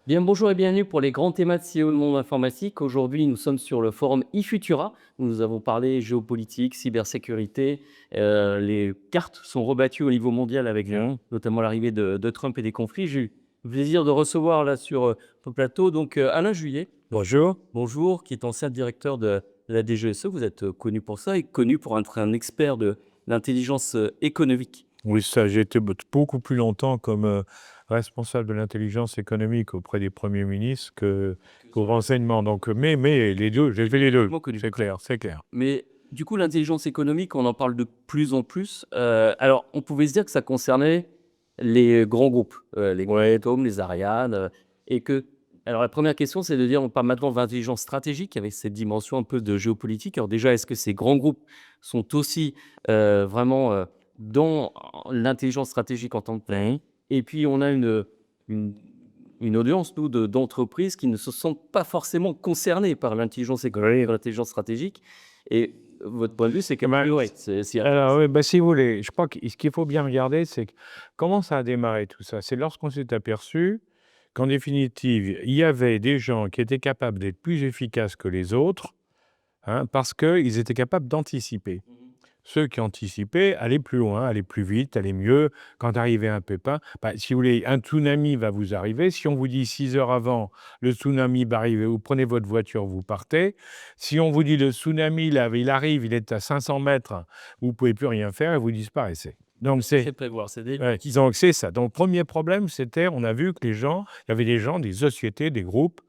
Bien, bonjour et bienvenue pour les grands thémas de CEO du monde informatique. Aujourd'hui, nous sommes sur le forum iFutura, où nous avons parlé géopolitique, cybersécurité. Les cartes sont rebattues au niveau mondial avec notamment l'arrivée de Trump et des conflits. J'ai eu le plaisir de recevoir là sur ton plateau donc Alain Juillet. Bonjour. Bonjour, qui est ancien directeur de la DGSE. Vous êtes connu pour ça et connu pour être un expert de l'intelligence économique. Oui, ça, j'ai été beaucoup plus longtemps comme responsable de l'intelligence économique auprès des premiers ministres qu'au renseignement. Donc, mais les deux, j'ai fait les deux. Comment connu. C'est clair, c'est clair. Mais du coup, l'intelligence économique, on en parle de plus en plus. Alors, on pouvait se dire que ça concernait les grands groupes, les Ouais. Tom, les Ariane, et que alors la première question, c'est de dire, on parle maintenant d'intelligence stratégique avec cette dimension un peu de géopolitique. Alors déjà, est-ce que ces grands groupes sont aussi, vraiment, dans l'intelligence stratégique en tant que telle? Et puis on a une une audience, nous, d'entreprises qui ne se sentent pas forcément concernées par l'intelligence économique, Oui. par l'intelligence stratégique. Et votre point de vue, c'est qu'a Ben, priori, c'est alors, oui, ben, si vous voulez, je crois que ce qu'il faut bien regarder, c'est comment ça a démarré tout ça. C'est lorsqu'on s'est aperçu qu'en définitive, il y avait des gens qui étaient capables d'être plus efficaces que les autres, hein, parce qu'ils étaient capables d'anticiper. Ceux qui anticipaient allaient plus loin, allaient plus vite, allaient mieux. Quand arrivait un pépin, bah, si vous voulez, un tsunami va vous arriver. Si on vous dit 6 heures avant, le tsunami va arriver, vous prenez votre voiture, vous partez. Si on vous dit le tsunami, là, il arrive, il est à 500 mètres, vous ne pouvez plus rien faire et vous disparaissez. Donc, fait prévoir, c'est des ouais, donc c'est ça. Donc, premier problème, c'était, on a vu que les gens, il y avait des gens, des sociétés, des groupes,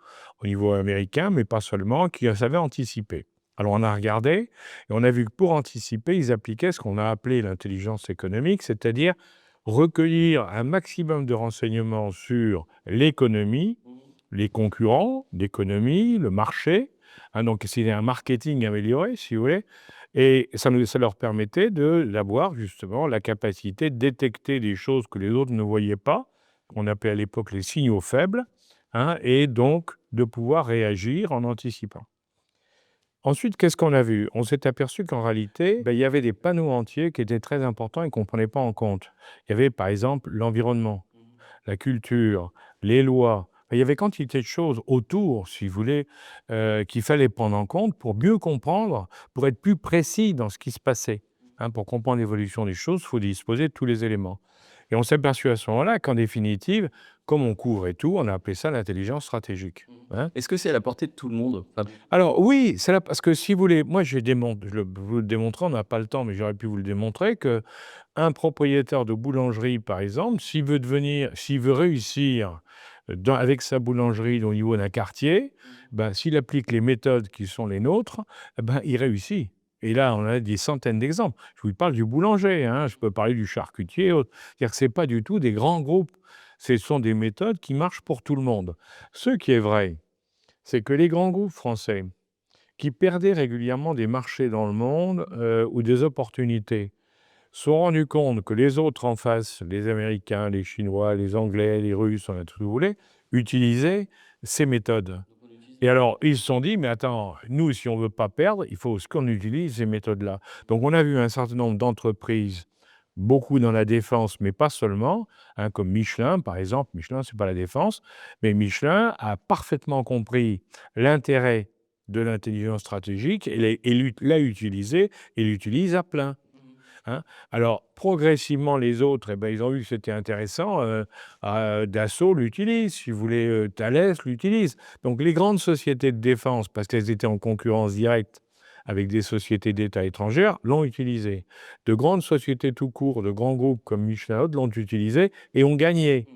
au niveau américain, mais pas seulement, qui savaient anticiper. Alors, on a regardé et on a vu que pour anticiper, ils appliquaient ce qu'on a appelé l'intelligence économique, c'est-à-dire recueillir un maximum de renseignements sur l'économie, les concurrents d'économie, le marché, hein, donc c'est un marketing amélioré, si vous voulez, et ça leur permettait d'avoir justement la capacité de détecter des choses que les autres ne voyaient pas, qu'on appelait à l'époque les signaux faibles, hein, et donc de pouvoir réagir en anticipant. Ensuite, qu'est-ce qu'on a vu? On s'est aperçu qu'en réalité, il y avait des panneaux entiers qui étaient très importants et qu'on ne prenait pas en compte. Il y avait par exemple l'environnement, la culture, les lois. Il y avait quantité de choses autour, si vous voulez, qu'il fallait prendre en compte pour mieux comprendre, pour être plus précis dans ce qui se passait. Hein, pour comprendre l'évolution des choses, il faut disposer de tous les éléments. Et on s'est aperçu à ce moment-là qu'en définitive, comme on couvrait tout, on a appelé ça l'intelligence stratégique. Hein. Est-ce que c'est à la portée de tout le monde? Alors oui, c'est là parce que si vous voulez, moi vous le démontrer, on n'a pas le temps, mais j'aurais pu vous le démontrer que un propriétaire de boulangerie, par exemple, s'il veut réussir avec sa boulangerie au niveau d'un quartier, ben, s'il applique les méthodes qui sont les nôtres, eh ben, il réussit. Et là, on a des centaines d'exemples. Je vous parle du boulanger, hein, je peux parler du charcutier, et autres. C'est-à-dire que ce n'est pas du tout des grands groupes. Ce sont des méthodes qui marchent pour tout le monde. Ce qui est vrai, c'est que les grands groupes français, qui perdaient régulièrement des marchés dans le monde ou des opportunités, se sont rendus compte que les autres en face, les Américains, les Chinois, les Anglais, les Russes, on a tout ce que vous voulez, utilisaient ces méthodes. Et alors, ils se sont dit, mais attends, nous, si on ne veut pas perdre, il faut qu'on utilise ces méthodes-là. Donc, on a vu un certain nombre d'entreprises, beaucoup dans la défense, mais pas seulement, hein, comme Michelin, par exemple. Michelin, c'est pas la défense, mais Michelin a parfaitement compris l'intérêt de l'intelligence stratégique et l'a utilisé et l'utilise à plein. Hein. Alors, progressivement, les autres, eh ben, ils ont vu que c'était intéressant. Dassault l'utilise, si vous voulez, Thales l'utilise. Donc, les grandes sociétés de défense, parce qu'elles étaient en concurrence directe avec des sociétés d'État étrangères, l'ont utilisé. De grandes sociétés tout court, de grands groupes comme Michelin l'ont utilisé et ont gagné.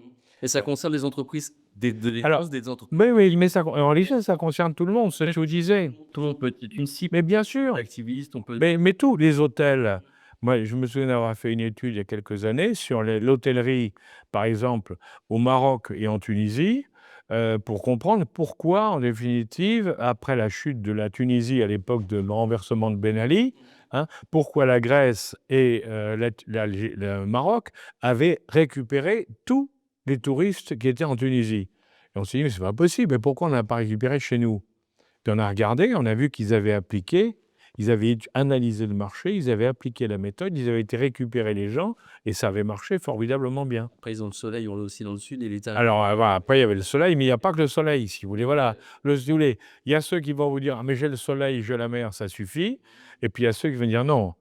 Et ça concerne les entreprises de Alors, défense, des entreprises. oui, oui, mais ça, en réalité, ça concerne tout le monde, c'est ce que je vous disais. Tout le monde peut être une cible Mais bien sûr. activiste, on peut. Mais tous les hôtels, moi, je me souviens d'avoir fait une étude il y a quelques années sur l'hôtellerie, par exemple, au Maroc et en Tunisie, pour comprendre pourquoi, en définitive, après la chute de la Tunisie à l'époque de le renversement de Ben Ali, hein, pourquoi la Grèce et le Maroc avaient récupéré tous les touristes qui étaient en Tunisie. Et on s'est dit: «Mais c'est pas possible, mais pourquoi on n'a pas récupéré chez nous?» Puis on a regardé, on a vu qu'ils avaient appliqué. ils avaient analysé le marché, ils avaient appliqué la méthode, ils avaient été récupérer les gens et ça avait marché formidablement bien. Après, ils ont le soleil, on l'a aussi dans le sud et les Italiens. Alors, voilà, après, il y avait le soleil, mais il n'y a pas que le soleil, si vous voulez. Voilà. Si vous voulez, il y a ceux qui vont vous dire: «Ah, mais j'ai le soleil, j'ai la mer, ça suffit». Et puis, il y a ceux qui vont dire: «Non,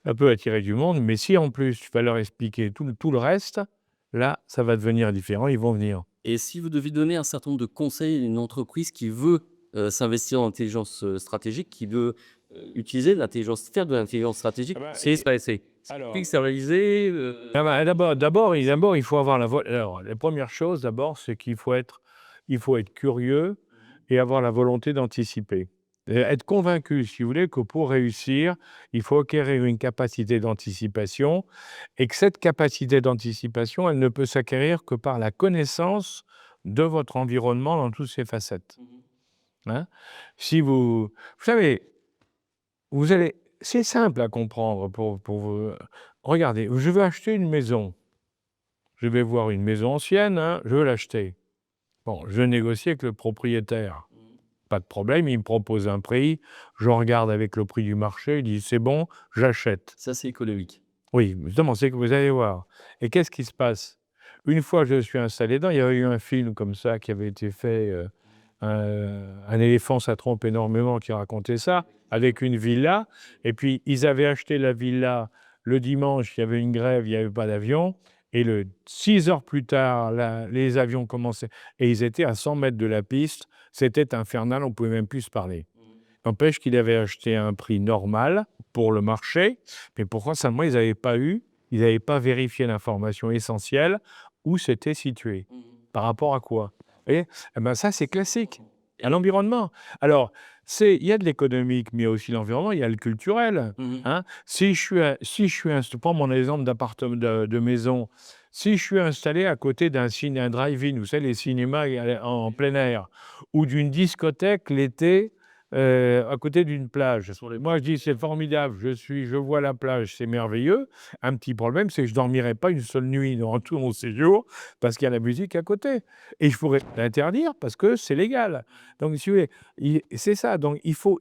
ça peut attirer du monde, mais si en plus, tu vas leur expliquer tout le reste, là, ça va devenir différent, ils vont venir». Et si vous deviez donner un certain nombre de conseils à une entreprise qui veut, s'investir en intelligence, stratégique, qui veut, utiliser faire de l'intelligence stratégique, Ah bah, c'est ça, c'est alors, externaliser, ah bah, d'abord, il faut avoir alors, la première chose, d'abord, c'est qu'il faut être curieux et avoir la volonté d'anticiper. Être convaincu, si vous voulez, que pour réussir, il faut acquérir une capacité d'anticipation et que cette capacité d'anticipation, elle ne peut s'acquérir que par la connaissance de votre environnement dans toutes ses facettes, Mmh. hein. Si vous savez, c'est simple à comprendre pour vous. Regardez, je veux acheter une maison. Je vais voir une maison ancienne, hein, je veux l'acheter. Bon, je négocie avec le propriétaire. Mmh. Pas de problème, il me propose un prix. Je regarde avec le prix du marché, il dit: «C'est bon, j'achète». Ça, c'est économique. Oui, justement, c'est que vous allez voir. Et qu'est-ce qui se passe? Une fois que je suis installé dedans, il y avait eu un film comme ça qui avait été fait, Un éléphant, ça trompe énormément, qui racontait ça, avec une villa. Et puis, ils avaient acheté la villa le dimanche, il y avait une grève, il n'y avait pas d'avion. Et 6 heures plus tard, les avions commençaient et ils étaient à 100 mètres de la piste. C'était infernal, on ne pouvait même plus se parler. Mmh. N'empêche qu'il avait acheté à un prix normal pour le marché, mais pourquoi seulement ils n'avaient pas vérifié l'information essentielle, où c'était situé. Mmh. Par rapport à quoi? Vous voyez? Eh ben, ça, c'est classique. Et À l'environnement. Alors, il y a de l'économique, mais il y a aussi l'environnement, il y a le culturel, mmh. hein. Je prends mon exemple d'appartement de maison. Si je suis installé à côté un drive-in, vous savez, les cinémas en plein air, ou d'une discothèque l'été, à côté d'une plage. Sur les Moi, je dis: «C'est formidable, je vois la plage, c'est merveilleux». Un petit problème, c'est que je dormirai pas une seule nuit durant tout mon séjour parce qu'il y a la musique à côté et je pourrais l'interdire parce que c'est légal. Donc si vous voulez, c'est ça, donc il faut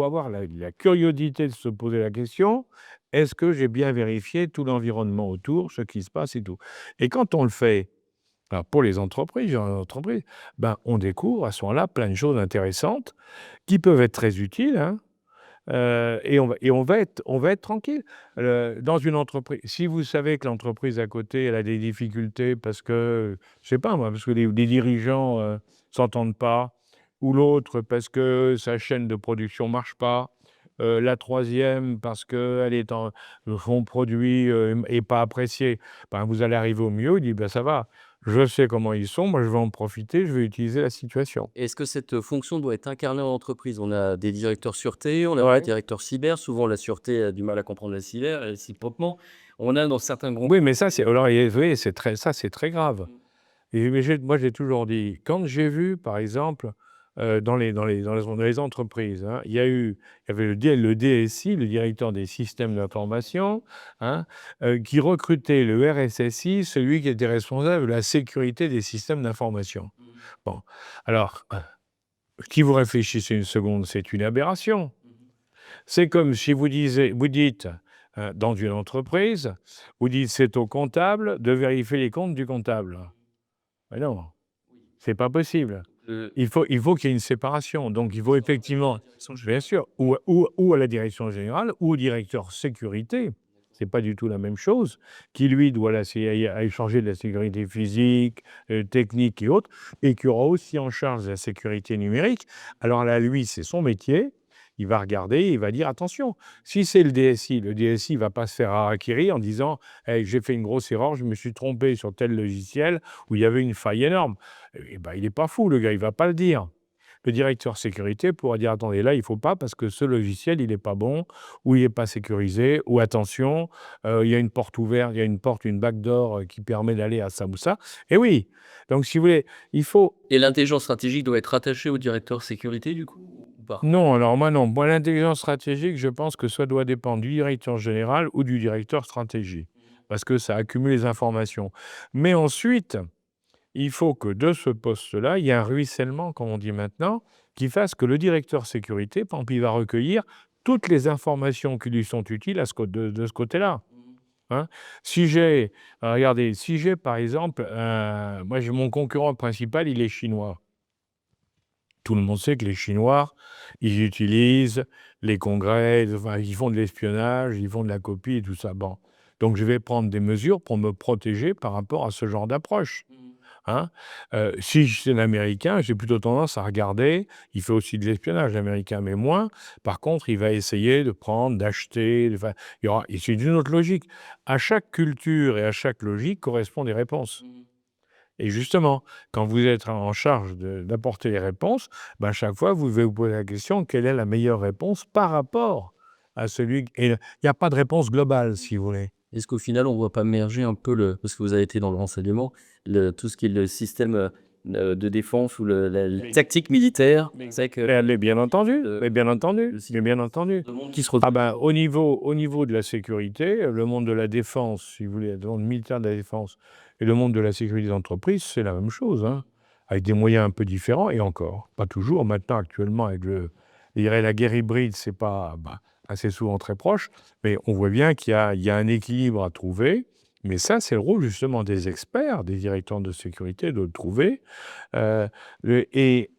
avoir la curiosité de se poser la question: «Est-ce que j'ai bien vérifié tout l'environnement autour, ce qui se passe et tout?» Et quand on le fait, alors pour les entreprises, ben, on découvre à ce moment-là plein de choses intéressantes qui peuvent être très utiles, hein. Et on va être tranquille. Dans une entreprise, si vous savez que l'entreprise à côté, elle a des difficultés parce que, je sais pas moi, parce que les dirigeants, s'entendent pas, ou l'autre parce que sa chaîne de production marche pas, la troisième parce qu'elle est son produit, est pas apprécié, ben, vous allez arriver au milieu, il dit: «Ben, ça va, je sais comment ils sont, moi je vais en profiter, je vais utiliser la situation». Est-ce que cette fonction doit être incarnée en entreprise? On a des directeurs sûreté, on a des Ouais. directeurs cyber. Souvent, la sûreté a du mal à comprendre la cyber et réciproquement. On a dans certains groupes. Oui, mais ça, c'est alors, vous voyez, c'est très grave. Mmh. Et mais moi, j'ai toujours dit, quand j'ai vu, par exemple, dans les entreprises, hein, il y avait le DSI, le directeur des systèmes d'information, hein, qui recrutait le RSSI, celui qui était responsable de la sécurité des systèmes d'information. Mmh. Bon, alors, si vous réfléchissez une seconde, c'est une aberration. Mmh. C'est comme si vous dites, dans une entreprise, vous dites: «C'est au comptable de vérifier les comptes du comptable». Mais non, Oui. c'est pas possible. Le Il faut qu'il y ait une séparation. Donc il faut effectivement, direction bien générale. sûr, ou à la direction générale ou au directeur sécurité. C'est pas du tout la même chose, qui lui doit aller charger de la sécurité physique, technique et autres, et qui aura aussi en charge la sécurité numérique. Alors là, lui, c'est son métier. Il va regarder, il va dire: «Attention». Si c'est le DSI va pas se faire harakiri en disant: «Hey, j'ai fait une grosse erreur, je me suis trompé sur tel logiciel où il y avait une faille énorme». Eh ben, il est pas fou le gars, il va pas le dire. Le directeur sécurité pourra dire: «Attendez, là, il faut pas parce que ce logiciel, il est pas bon, ou il est pas sécurisé, ou attention, il y a une porte ouverte, il y a une porte, une backdoor, qui permet d'aller à ça ou ça». Et oui, donc si vous voulez, il faut Et l'intelligence stratégique doit être rattachée au directeur sécurité du coup ou pas? non, alors moi non. Moi, l'intelligence stratégique, je pense que ça doit dépendre du directeur général ou du directeur stratégie, Mmh. parce que ça accumule les informations. Mais ensuite, il faut que de ce poste-là, il y ait un ruissellement, comme on dit maintenant, qui fasse que le directeur sécurité, par exemple, il va recueillir toutes les informations qui lui sont utiles à de ce côté-là. Hein. Regardez, si j'ai par exemple, moi j'ai mon concurrent principal, il est chinois. Tout le monde sait que les Chinois, ils utilisent les congrès, enfin, ils font de l'espionnage, ils font de la copie et tout ça. Bon. Donc, je vais prendre des mesures pour me protéger par rapport à ce genre d'approche. Hein. Si c'est l'Américain, j'ai plutôt tendance à regarder, il fait aussi de l'espionnage, l'Américain, mais moins. Par contre, il va essayer de prendre, d'acheter, enfin, et c'est une autre logique. À chaque culture et à chaque logique correspondent des réponses. Et justement, quand vous êtes en charge d'apporter les réponses, ben, chaque fois, vous devez vous poser la question, quelle est la meilleure réponse par rapport à celui... Et il n'y a pas de réponse globale, si vous voulez. Est-ce qu'au final, on ne voit pas merger un peu parce que vous avez été dans le renseignement, tout ce qui est le système de défense ou la Oui. tactique militaire, Mais c'est que mais bien entendu, le mais bien entendu, le mais bien entendu. monde qui se Ah retrouve. ben, au niveau de la sécurité, le monde de la défense, si vous voulez, le monde militaire de la défense et le monde de la sécurité des entreprises, c'est la même chose, hein, avec des moyens un peu différents, et encore, pas toujours. Maintenant, actuellement, avec je dirais la guerre hybride, c'est pas assez souvent très proche, mais on voit bien qu'il y a un équilibre à trouver. Mais ça, c'est le rôle justement des experts, des directeurs de sécurité, de le trouver. Euh, et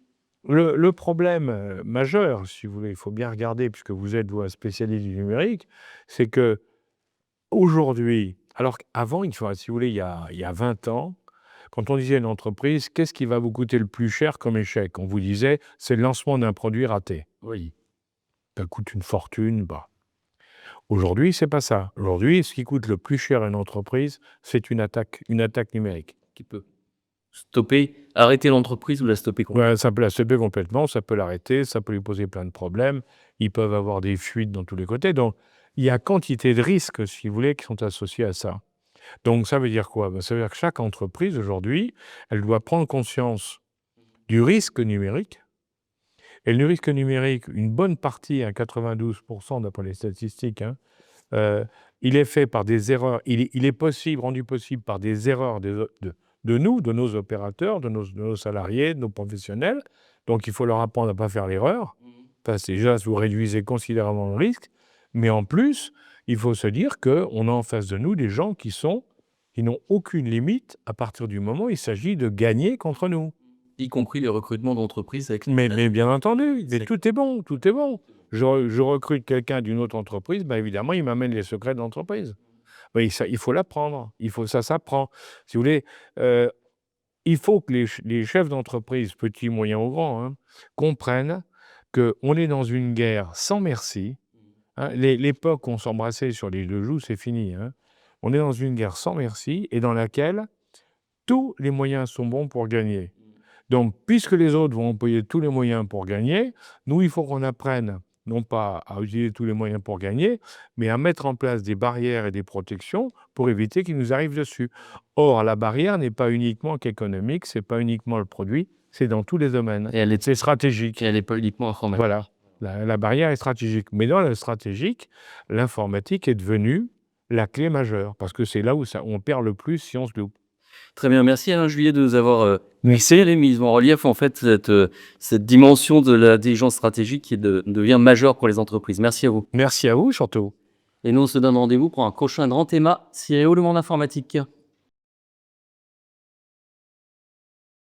le problème majeur, si vous voulez, il faut bien regarder, puisque vous êtes vous un spécialiste du numérique, c'est que aujourd'hui, alors qu'avant, si vous voulez, il y a 20 ans, quand on disait à une entreprise, qu'est-ce qui va vous coûter le plus cher comme échec? On vous disait, c'est le lancement d'un produit raté. Oui, Ça coûte une fortune. Aujourd'hui, c'est pas ça. Aujourd'hui, ce qui coûte le plus cher à une entreprise, c'est une attaque numérique. qui peut arrêter l'entreprise ou la stopper complètement. Ouais, ça peut la stopper complètement, ça peut l'arrêter, ça peut lui poser plein de problèmes. Ils peuvent avoir des fuites dans tous les côtés. Donc, il y a quantité de risques, si vous voulez, qui sont associés à ça. Donc, ça veut dire quoi? Ça veut dire que chaque entreprise, aujourd'hui, elle doit prendre conscience du risque numérique. Et le risque numérique, une bonne partie, à 92% d'après les statistiques, hein, il est fait par des erreurs. Il est rendu possible par des erreurs de nos opérateurs, de nos salariés, de nos professionnels. Donc, il faut leur apprendre à ne pas faire l'erreur. Déjà, vous réduisez considérablement le risque. Mais en plus, il faut se dire qu'on a en face de nous des gens qui n'ont aucune limite à partir du moment où il s'agit de gagner contre nous. Y compris les recrutements d'entreprises avec Mais bien entendu, mais C'est- tout est bon, tout est bon. Je recrute quelqu'un d'une autre entreprise, évidemment, il m'amène les secrets de l'entreprise. Oui, ça, il faut l'apprendre. Ça s'apprend. Si vous voulez, il faut que les chefs d'entreprise, petits, moyens ou grands, hein, comprennent qu'on est dans une guerre sans merci. Hein. L'époque où on s'embrassait sur les deux joues, c'est fini. Hein. On est dans une guerre sans merci et dans laquelle tous les moyens sont bons pour gagner. Donc, puisque les autres vont employer tous les moyens pour gagner, nous, il faut qu'on apprenne, non pas à utiliser tous les moyens pour gagner, mais à mettre en place des barrières et des protections pour éviter qu'ils nous arrivent dessus. Or, la barrière n'est pas uniquement qu'économique, c'est pas uniquement le produit, c'est dans tous les domaines. Et C'est stratégique. elle est pas uniquement informatique. Voilà. La barrière est stratégique. Mais dans le stratégique, l'informatique est devenue la clé majeure, parce que c'est là où on perd le plus si on se loupe. Très bien, merci Alain Juillet de nous avoir Merci. mis en relief en fait cette dimension de l'intelligence stratégique qui devient majeure pour les entreprises. Merci à vous. Merci à vous, surtout. Et nous, on se donne rendez-vous pour un prochain grand thème, c'est le monde informatique.